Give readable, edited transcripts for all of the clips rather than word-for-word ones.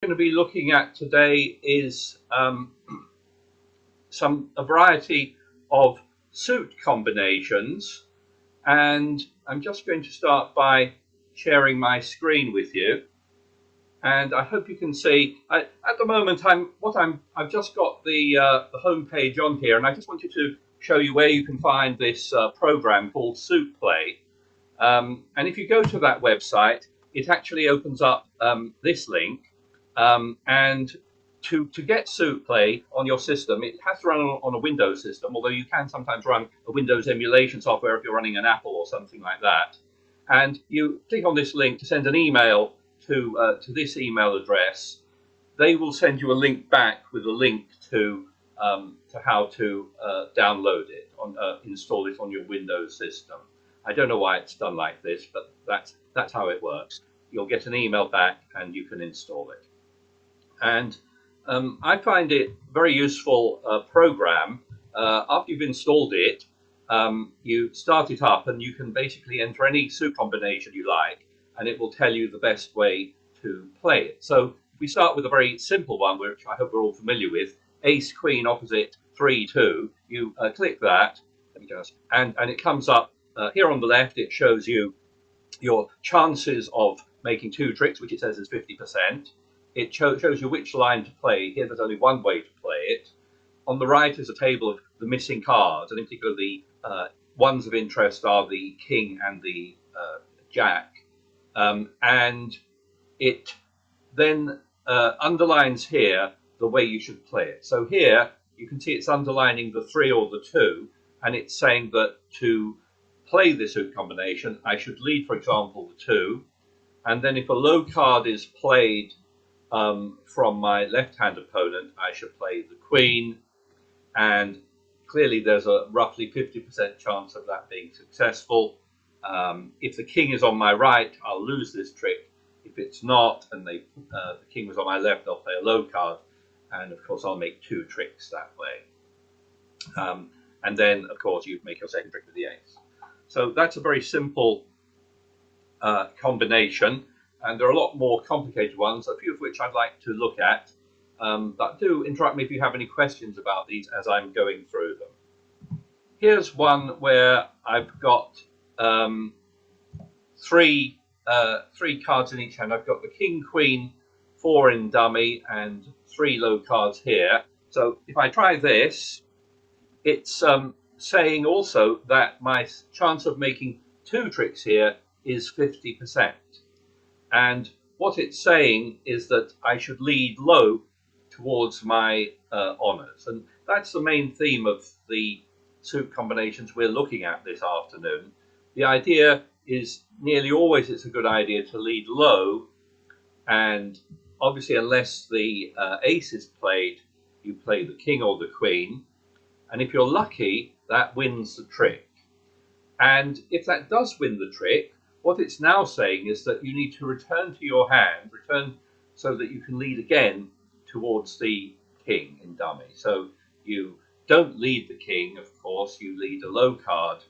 going to be looking at today is a variety of suit combinations, and I'm just going to start by sharing my screen with you. And I hope you can see. At the moment, I've just got the home page on here, and I just wanted to show you where you can find this program called Suitplay. And if you go to that website, it actually opens up this link. And to get Suitplay on your system, it has to run on a Windows system, although you can sometimes run a Windows emulation software if you're running an Apple or something like that. And you click on this link to send an email to this email address. They will send you a link back with a link to how to download it, install it on your Windows system. I don't know why it's done like this, but that's how it works. You'll get an email back and you can install it. And I find it a very useful program. After you've installed it, you start it up and you can basically enter any suit combination you like, and it will tell you the best way to play it. So we start with a very simple one, which I hope we're all familiar with: Ace, Queen, opposite, 3-2. You click that, and it comes up here on the left. It shows you your chances of making two tricks, which it says is 50%. It shows you which line to play. Here there's only one way to play it. On the right is a table of the missing cards, and in particular the ones of interest are the king and the jack. And it then underlines here the way you should play it. So here you can see it's underlining the 3 or the 2, and it's saying that to play this suit combination, I should lead, for example, the 2, and then if a low card is played from my left-hand opponent, I should play the queen, and clearly there's a roughly 50% chance of that being successful. If the king is on my right, I'll lose this trick. If it's not, and the king was on my left, I'll play a low card, and of course I'll make 2 tricks that way. And then, of course, you make your second trick with the ace. So that's a very simple combination, and there are a lot more complicated ones, a few of which I'd like to look at. But do interrupt me if you have any questions about these as I'm going through them. Here's one where I've got three cards in each hand. I've got the king, queen, 4 in dummy, and 3 low cards here. So if I try this, it's saying also that my chance of making 2 tricks here is 50%. And what it's saying is that I should lead low towards my honors. And that's the main theme of the suit combinations we're looking at this afternoon. The idea is nearly always it's a good idea to lead low, and obviously unless the ace is played, you play the king or the queen, and if you're lucky, that wins the trick. And if that does win the trick, what it's now saying is that you need to return to your hand, return so that you can lead again towards the king in dummy. So you don't lead the king, of course, you lead a low card,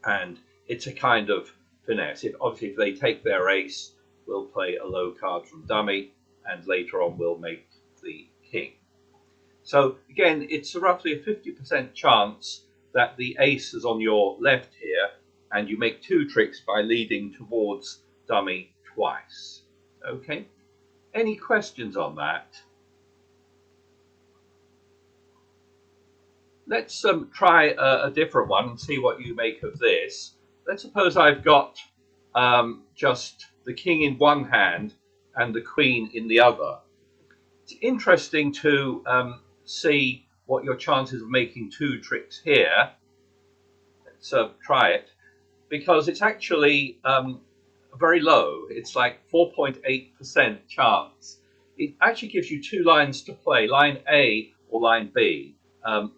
and it's a kind of finesse. Obviously, if they take their ace, we'll play a low card from dummy, and later on we'll make the king. So again, it's roughly a 50% chance that the ace is on your left here, and you make 2 tricks by leading towards dummy twice. Okay, any questions on that? Let's try a different one and see what you make of this. Let's suppose I've got just the king in one hand and the queen in the other. It's interesting to see what your chances of making 2 tricks here. Let's try it, because it's actually very low. It's like 4.8% chance. It actually gives you 2 lines to play, line A or line B.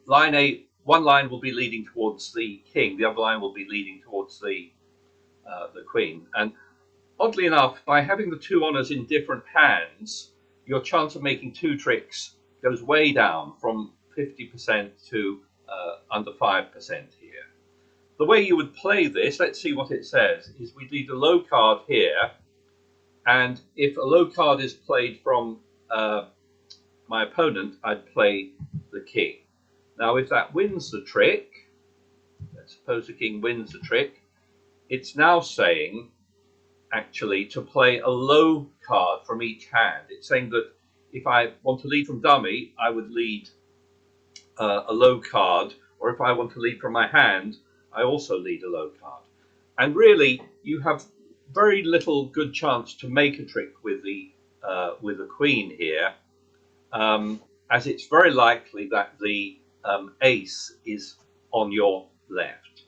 Line A, one line will be leading towards the king, the other line will be leading towards the queen. And oddly enough, by having the 2 honors in different hands, your chance of making 2 tricks goes way down from 50% to under 5% here. The way you would play this, let's see what it says, is we lead a low card here, And if a low card is played from my opponent, I'd play the king. Now, if that wins the trick, let's suppose the king wins the trick, it's now saying actually to play a low card from each hand. It's saying that if I want to lead from dummy, I would lead a low card, or if I want to lead from my hand, I also lead a low card. And really, you have very little good chance to make a trick with the queen here, as it's very likely that the ace is on your left.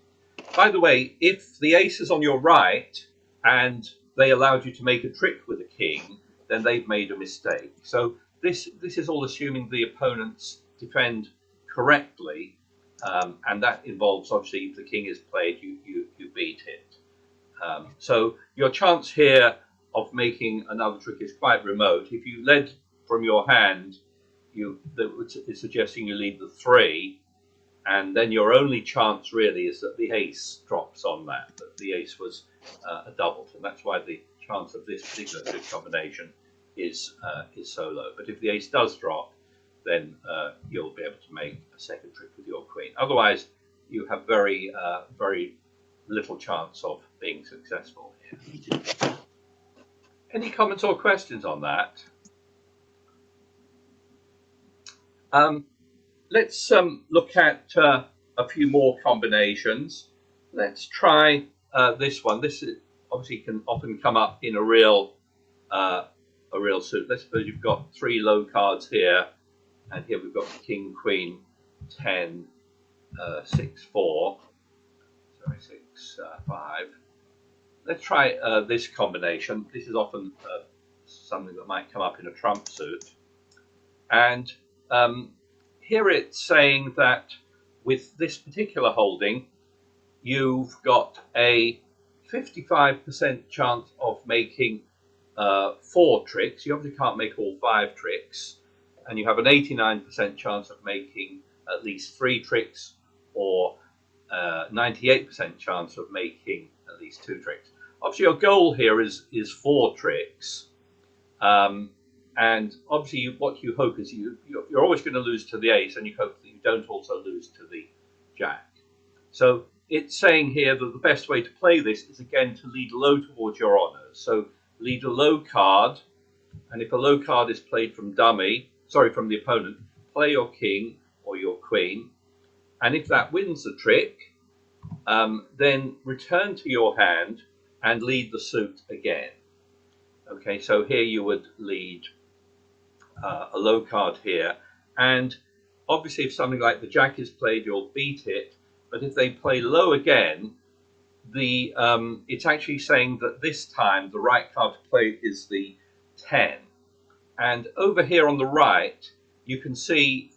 By the way, if the ace is on your right and they allowed you to make a trick with a king, then they've made a mistake. So this is all assuming the opponents defend correctly, and that involves, obviously, if the king is played, you beat it. So your chance here of making another trick is quite remote. If you led from your hand, it's suggesting you lead the 3, and then your only chance really is that the ace drops on that the ace was a double, and that's why the chance of this particular suit combination is so low. But if the ace does drop, then you'll be able to make a second trick with your queen. Otherwise, you have very little chance of being successful here. Any comments or questions on that? Let's look at a few more combinations. Let's try this one. This obviously can often come up in a real suit. Let's suppose you've got 3 low cards here, and here we've got king, queen, 10, 6, 4. Sorry, 6, 5. Let's try this combination. This is often something that might come up in a trump suit, and here it's saying that with this particular holding, you've got a 55% chance of making 4 tricks. You obviously can't make all 5 tricks, and you have an 89% chance of making at least 3 tricks, or 98% chance of making at least 2 tricks. Obviously, your goal here is 4 tricks. And obviously, what you hope is you're always going to lose to the ace, and you hope that you don't also lose to the jack. So it's saying here that the best way to play this is, again, to lead low towards your honors. So lead a low card, and if a low card is played from from the opponent, play your king or your queen. And if that wins the trick, then return to your hand and lead the suit again. Okay, so here you would lead a low card here, and obviously if something like the jack is played, you'll beat it. But if they play low again, it's actually saying that this time the right card to play is the 10. And over here on the right, you can see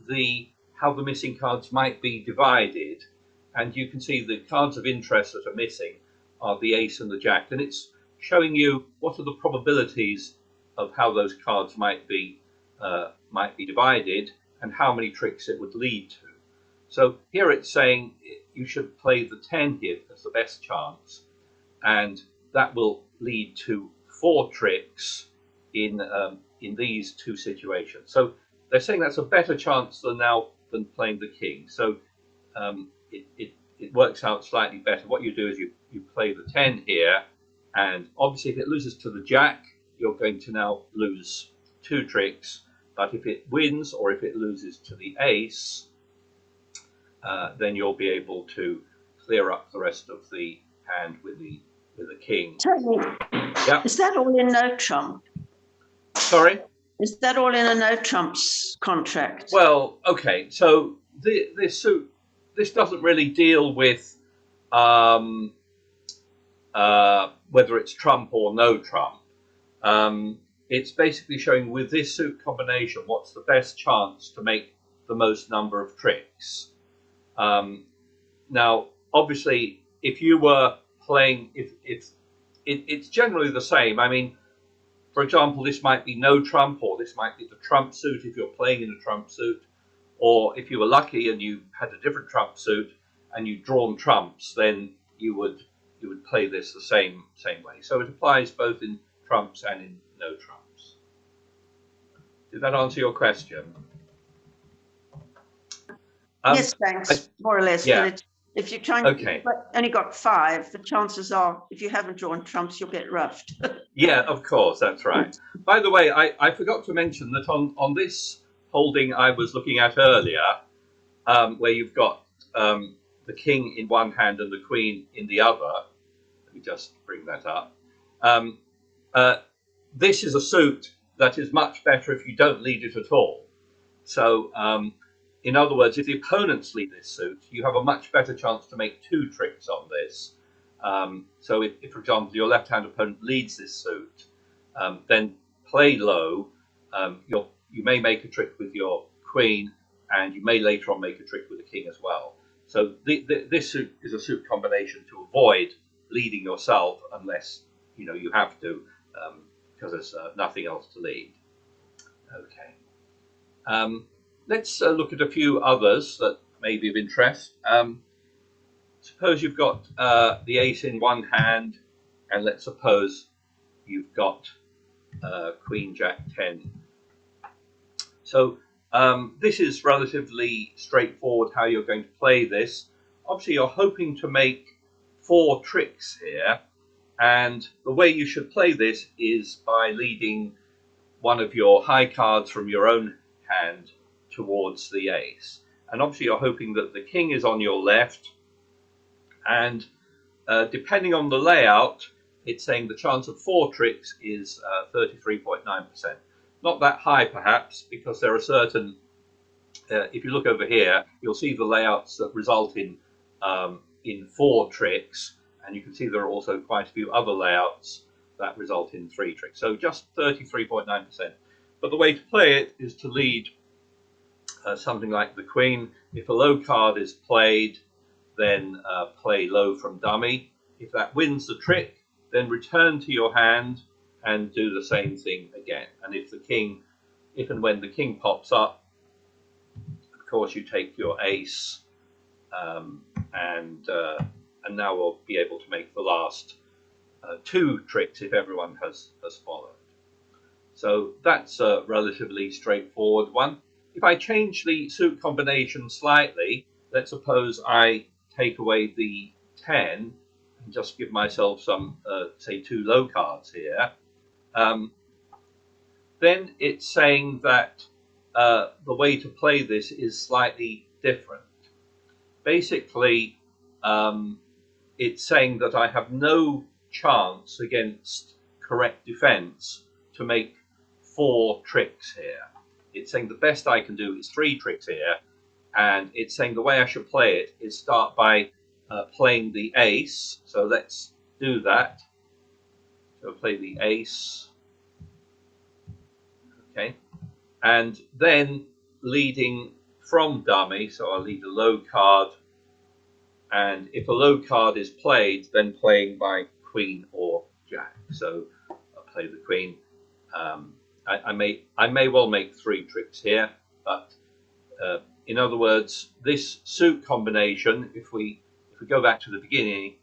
how the missing cards might be divided, and you can see the cards of interest that are missing are the ace and the jack, and it's showing you what are the probabilities of how those cards might be divided and how many tricks it would lead to. So here it's saying you should play the 10 here as the best chance, and that will lead to 4 tricks in these 2 situations. So they're saying that's a better chance than playing the king. So it works out slightly better. What you do is you play the 10 here, and obviously if it loses to the jack, you're going to now lose 2 tricks. But if it wins, or if it loses to the ace, then you'll be able to clear up the rest of the hand with the king. Tony, yeah. Is that all in no trump? Sorry? Is that all in a no trumps contract? Well, okay. So this doesn't really deal with whether it's trump or no trump. It's basically showing with this suit combination what's the best chance to make the most number of tricks. Now, obviously, if you were playing, it's generally the same. I mean, for example, this might be no trump, or this might be the trump suit if you're playing in a trump suit, or if you were lucky and you had a different trump suit and you'd drawn trumps, then you would play this the same way. So it applies both in trumps and in no trumps. Did that answer your question? Yes, thanks, more or less. Yeah. But if you're trying, Okay. only got 5, the chances are, if you haven't drawn trumps, you'll get roughed. Yeah, of course, that's right. By the way, I forgot to mention that on this holding I was looking at earlier, where you've got the king in one hand and the queen in the other. Let me just bring that up. Um, this is a suit that is much better if you don't lead it at all. So, in other words, if the opponents lead this suit, you have a much better chance to make 2 tricks on this. So, if, for example, your left-hand opponent leads this suit, then play low. You may make a trick with your queen, and you may later on make a trick with the king as well. So this suit is a suit combination to avoid leading yourself unless you have to, because there's nothing else to lead. Okay. Let's look at a few others that may be of interest. Suppose you've got the ace in one hand, and let's suppose you've got Queen Jack 10. So this is relatively straightforward how you're going to play this. Obviously, you're hoping to make 4 tricks here, and the way you should play this is by leading one of your high cards from your own hand towards the ace. And obviously, you're hoping that the king is on your left, and depending on the layout, it's saying the chance of 4 tricks is 33.9%. Not that high, perhaps, because there are certain, if you look over here, you'll see the layouts that result in 4 tricks, and you can see there are also quite a few other layouts that result in 3 tricks. So just 33.9%. But the way to play it is to lead something like the queen. If a low card is played, then play low from dummy. If that wins the trick, then return to your hand and do the same thing again. And if and when the king pops up, of course you take your ace, and now we'll be able to make the last 2 tricks if everyone has followed. So that's a relatively straightforward one. If I change the suit combination slightly, let's suppose I take away the 10 and just give myself some, say, 2 low cards here, then it's saying that the way to play this is slightly different. Basically, it's saying that I have no chance against correct defense to make 4 tricks here. It's saying the best I can do is 3 tricks here, and it's saying the way I should play it is start by playing the ace. So let's do that. So play the ace. Okay. And then leading from dummy, so I'll lead a low card, and if a low card is played, then playing by queen or jack. So I'll play the queen. I may well make 3 tricks here, but in other words, this suit combination, if we go back to the beginning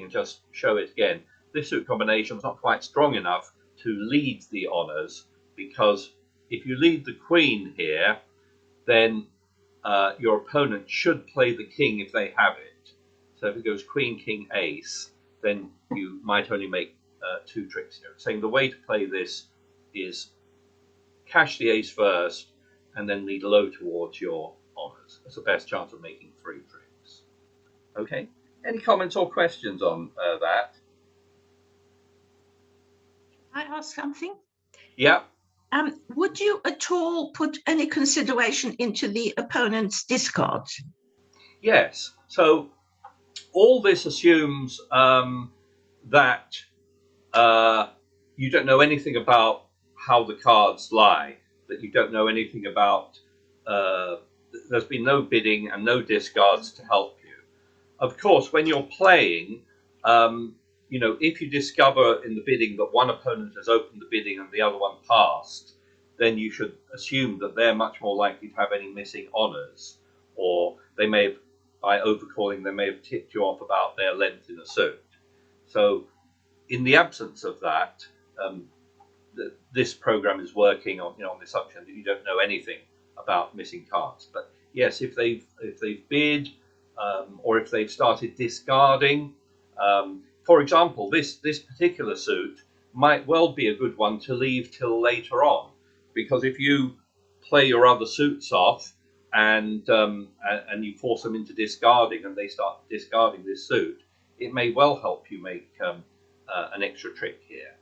and just show it again, this suit combination is not quite strong enough to lead the honors, because if you lead the queen here, then your opponent should play the king if they have it. So if it goes queen, king, ace, then you might only make 2 tricks here. Saying the way to play this is cash the ace first and then lead low towards your honors. That's the best chance of making 3 tricks. Okay. Any comments or questions on that? Can I ask something? Yeah. Would you at all put any consideration into the opponent's discards? Yes. So all this assumes that you don't know anything about how the cards lie, that you don't know anything about, there's been no bidding and no discards to help you. Of course, when you're playing, if you discover in the bidding that one opponent has opened the bidding and the other one passed, then you should assume that they're much more likely to have any missing honors, or they may have, by overcalling, they may have tipped you off about their length in a suit. So in the absence of that, this program is working on, on the assumption that you don't know anything about missing cards. But yes, if they've bid, or if they've started discarding, for example, this particular suit might well be a good one to leave till later on, because if you play your other suits off and you force them into discarding, and they start discarding this suit, it may well help you make an extra trick here.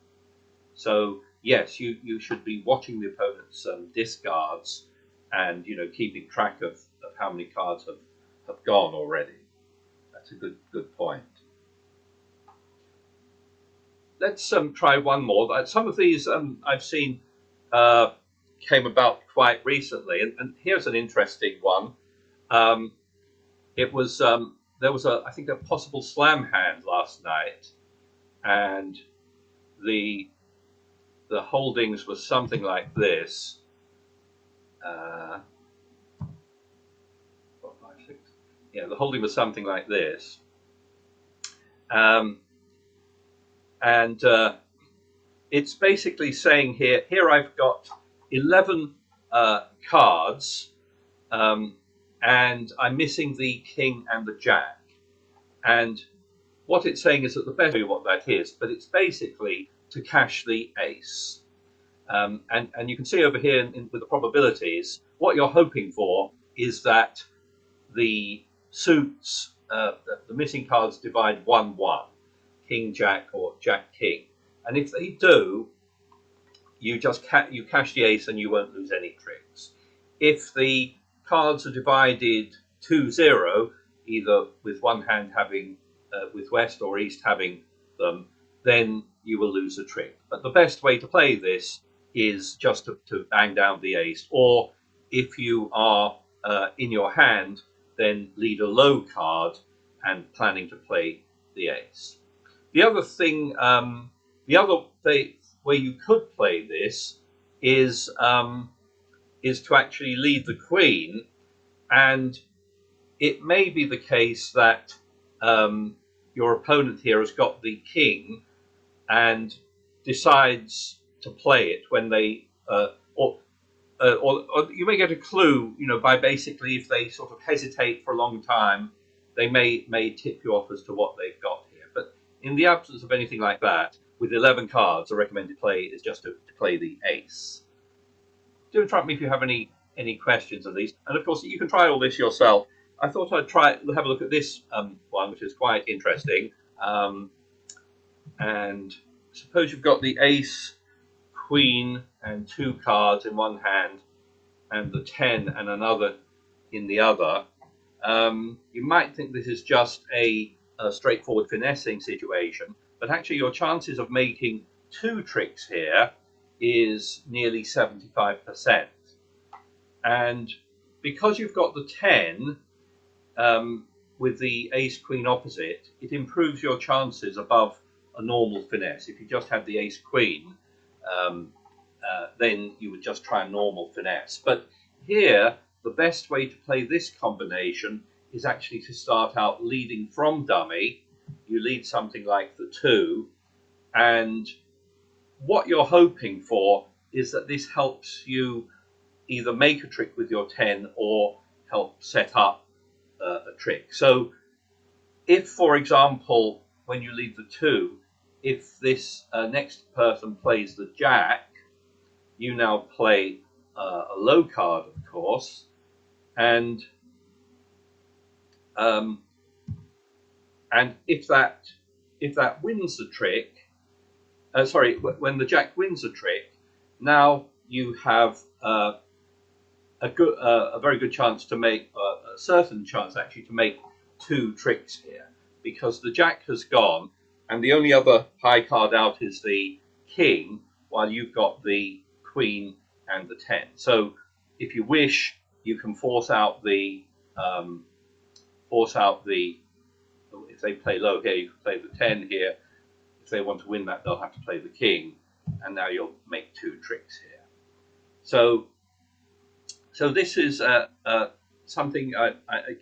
So yes, you should be watching the opponent's discards, and keeping track of how many cards have gone already. That's a good point. Let's try one more. Some of these I've seen came about quite recently, and here's an interesting one. It was there was I think a possible slam hand last night, and the holdings was something like this. 4, 5, 6. Yeah, the holding was something like this. And it's basically saying here I've got 11 cards, and I'm missing the king and the jack. And what it's saying is that the best way what that is, but it's basically to cash the ace. And you can see over here with the probabilities, what you're hoping for is that the suits, the missing cards divide 1-1, king jack or jack king, and if they do, you just you cash the ace and you won't lose any tricks. If the cards are divided 2-0, either with one hand having with west or east having them, then you will lose a trick. But the best way to play this is just to bang down the ace, or if you are in your hand, then lead a low card and planning to play the ace. The other thing, way you could play this is to actually lead the queen, and it may be the case that your opponent here has got the king and decides to play it when they or you may get a clue, by basically if they sort of hesitate for a long time, they may tip you off as to what they've got here. But in the absence of anything like that, with 11 cards, the recommended play is just to play the ace. Do interrupt me if you have any questions of these, and of course you can try all this yourself. I thought I'd have a look at this one, which is quite interesting. And suppose you've got the ace, queen, and 2 cards in one hand, and the 10 and another in the other. You might think this is just a straightforward finessing situation, but actually your chances of making 2 tricks here is nearly 75%. And because you've got the 10 with the ace queen opposite, it improves your chances above a normal finesse. If you just had the ace queen, then you would just try a normal finesse. But here, the best way to play this combination is actually to start out leading from dummy. You lead something like the 2, and what you're hoping for is that this helps you either make a trick with your 10 or help set up a trick. So if, for example, when you lead the 2, if this next person plays the jack, you now play a low card, of course, and if that wins the trick, when the jack wins the trick, now you have a very good chance to make a certain chance actually to make 2 tricks here, because the jack has gone, and the only other high card out is the king, while you've got the queen and the 10. So if you wish, you can force out the if they play low here, you can play the 10 here. If they want to win that, they'll have to play the king, and now you'll make 2 tricks here. So this is something I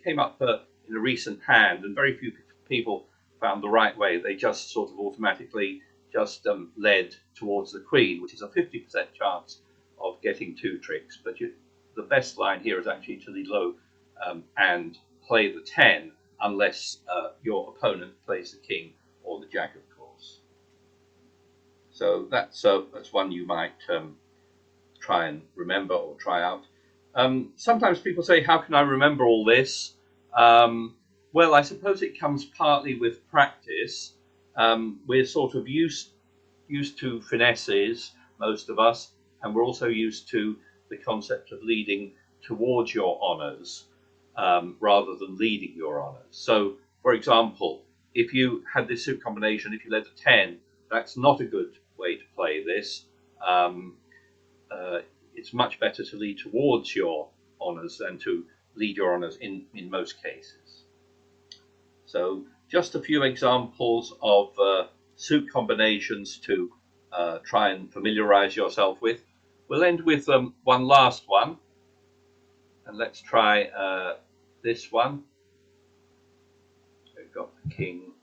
came up in a recent hand, and very few people found the right way. They just sort of automatically just led towards the queen, which is a 50% chance of getting 2 tricks. But the best line here is actually to lead low and play the 10, unless your opponent plays the king or the jack, of course. So that's one you might try and remember or try out. Sometimes people say, how can I remember all this? Well, I suppose it comes partly with practice. We're sort of used to finesses, most of us, and we're also used to the concept of leading towards your honours rather than leading your honours. So, for example, if you had this suit combination, if you led a 10, that's not a good way to play this. It's much better to lead towards your honours than to lead your honours in most cases. So just a few examples of suit combinations to try and familiarise yourself with. We'll end with one last one, and let's try this one. We've got the king.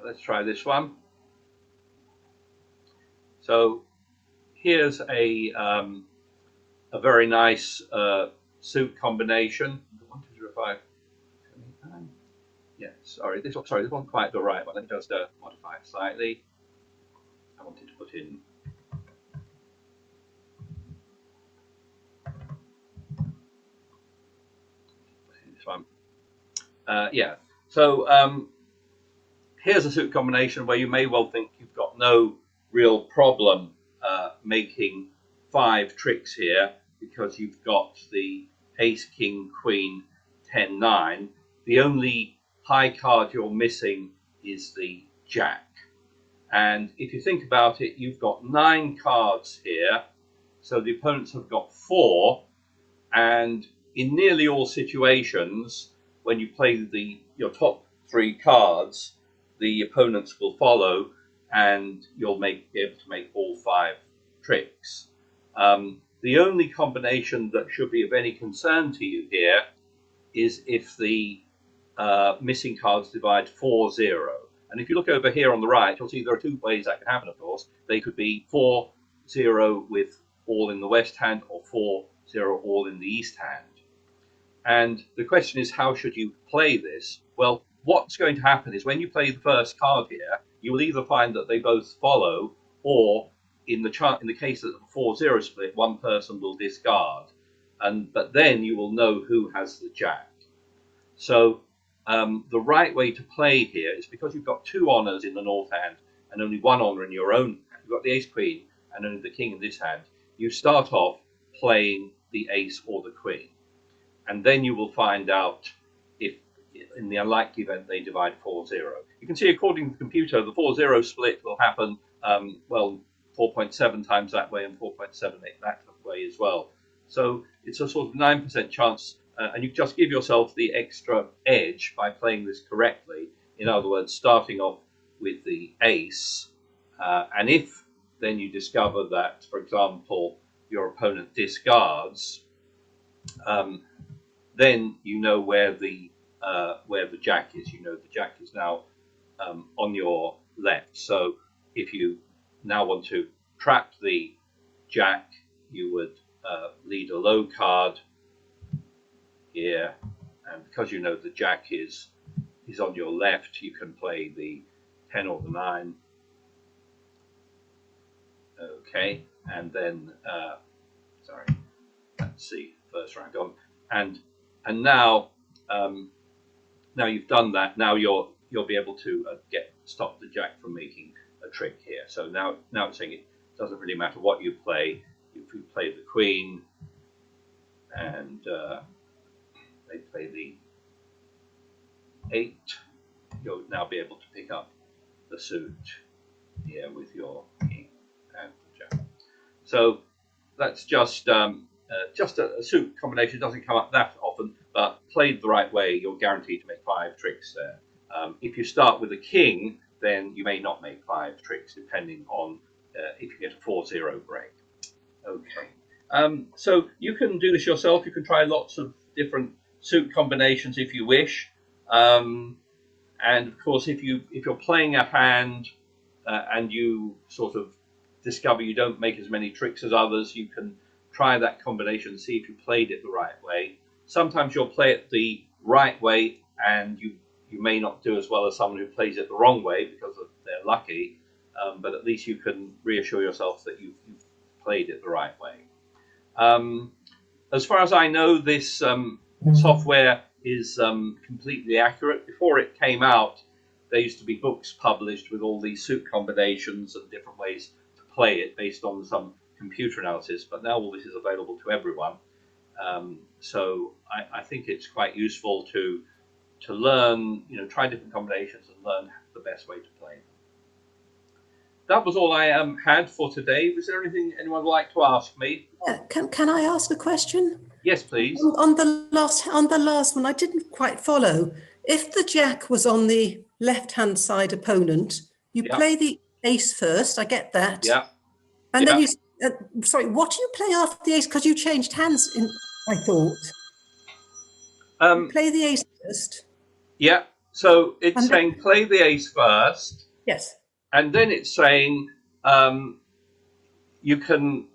Let's try this one. So here's a very nice suit combination. 1, 2, 3, 5. Yeah, sorry, this wasn't quite the right one. Let me just modify it slightly. I wanted to put in this one. Yeah. So here's a suit combination where you may well think you've got no real problem making 5 tricks here, because you've got the ace, king, queen, 10, 9. The only high card you're missing is the jack. And if you think about it, you've got 9 cards here, so the opponents have got 4, and in nearly all situations, when you play your top 3 cards, the opponents will follow, and you'll be able to make all 5 tricks. The only combination that should be of any concern to you here is if the missing cards divide 4-0. And if you look over here on the right, you'll see there are 2 ways that can happen, of course. They could be 4-0 with all in the west hand, or 4-0 all in the east hand. And the question is, how should you play this? Well, what's going to happen is when you play the first card here, you will either find that they both follow, or in the case of the 4-0 split, one person will discard. But then you will know who has the jack. So the right way to play here is, because you've got 2 honours in the north hand and only 1 honour in your own hand, you've got the ace, queen, and only the king in this hand, you start off playing the ace or the queen. And then you will find out if, in the unlikely event, they divide 4-0. You can see, according to the computer, the 4-0 split will happen, 4.7 times that way and 4.78 that way as well. So it's a sort of 9% chance, and you just give yourself the extra edge by playing this correctly. In other words, starting off with the ace, and if then you discover that, for example, your opponent discards, then you know where the jack is. You know the jack is now on your left. So if you now want to trap the jack, you would lead a low card here, and because you know the jack is on your left, you can play the 10 or the 9. Okay, and then sorry, let's see, first round gone, and now now you've done that. Now you'll be able to stop the jack from making a trick here. So now it's saying it doesn't really matter what you play. If you play the queen and they play the 8, you'll now be able to pick up the suit here with your king and jack. So that's just a suit combination. Doesn't come up that often, but played the right way, you're guaranteed to make 5 tricks there. If you start with a king, then you may not make 5 tricks, depending on if you get a 4-0 break. Okay. So you can do this yourself. You can try lots of different suit combinations if you wish. And of course, if you're playing a hand and you sort of discover you don't make as many tricks as others, you can try that combination and see if you played it the right way. Sometimes you'll play it the right way and you may not do as well as someone who plays it the wrong way because they're lucky, but at least you can reassure yourself that you've played it the right way. As far as I know, this software is completely accurate. Before it came out, there used to be books published with all these suit combinations and different ways to play it based on some computer analysis, but now all this is available to everyone. So I think it's quite useful to learn, try different combinations and learn the best way to play them. That was all I had for today. Was there anything anyone would like to ask me? Yeah, can I ask a question? Yes, please. On the last one, I didn't quite follow. If the jack was on the left-hand side opponent, you play the ace first. I get that. Yeah. And then you. Sorry, what do you play after the ace? Because you changed hands. I thought. You play the ace first. Yeah. So it's saying play the ace first. Yes. And then it's saying you can.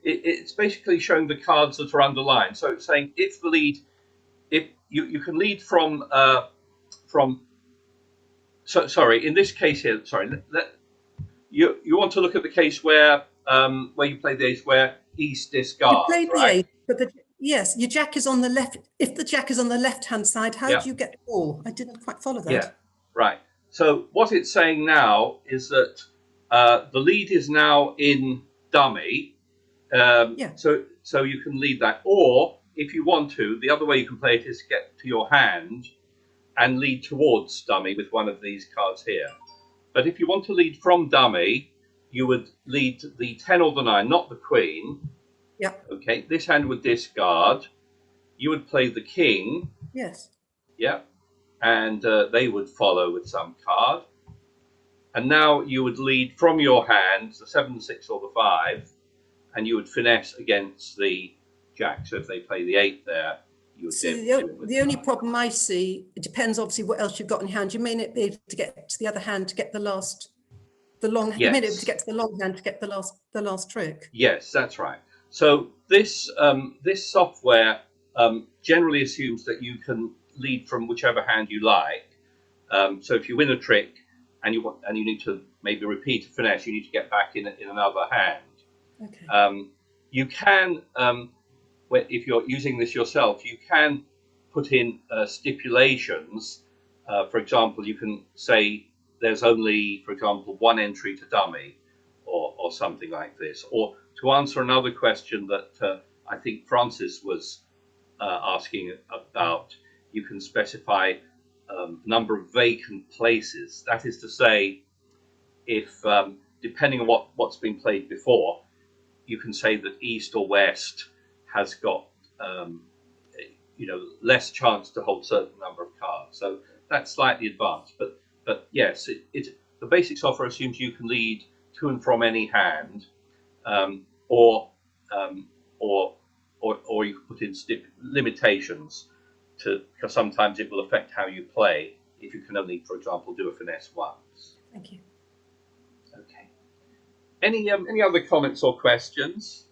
It's basically showing the cards that are underlined. So it's saying if you can lead from. So sorry, in this case here. Sorry, you want to look at the case where you play the ace where East discards. You played the right? ace, but yes, your jack is on the left. If the jack is on the left-hand side, how do you get the ball? I didn't quite follow that. Yeah, right. So what it's saying now is that the lead is now in dummy. So you can lead that, or if you want to, the other way you can play it is get to your hand and lead towards dummy with one of these cards here. But if you want to lead from dummy, you would lead the 10 or the 9, not the queen. Yeah. Okay, this hand would discard. You would play the king. Yes. Yeah. And they would follow with some card. And now you would lead from your hand, the 7, 6, or the 5, and you would finesse against the jack. So if they play the 8 there, you would the only problem I see, it depends obviously what else you've got in hand. You may not be able to get to the other hand to get the long. Yes. You may not be able to get to the long hand to get the last trick. Yes, that's right. So this software generally assumes that you can lead from whichever hand you like. So if you win a trick and you need to maybe repeat a finesse, you need to get back in another hand. Okay. You can, if you're using this yourself, you can put in stipulations. For example, you can say there's only, for example, one entry to dummy, or something like this. Or to answer another question that I think Francis was asking about, you can specify number of vacant places. That is to say, if depending on what's been played before, you can say that East or West has got less chance to hold a certain number of cards. So that's slightly advanced, but yes, the basic software assumes you can lead to and from any hand, or you can put in limitations because sometimes it will affect how you play if you can only, for example, do a finesse once. Thank you. Okay. Any other comments or questions?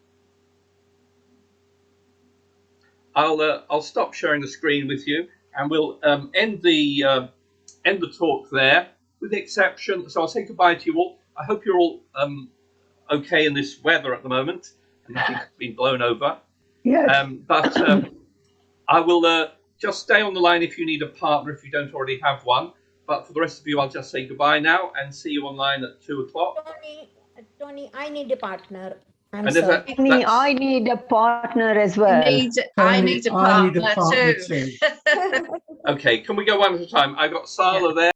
I'll stop sharing the screen with you, and we'll end the talk there, with the exception. So I'll say goodbye to you all. I hope you're all okay in this weather at the moment, and nothing's been blown over. Yes. But I will just stay on the line if you need a partner, if you don't already have one. But for the rest of you, I'll just say goodbye now and see you online at 2 o'clock. Tony, I need a partner. I'm sorry. I need a partner as well. I need a partner too. Okay, can we go one at a time? I've got Sala there.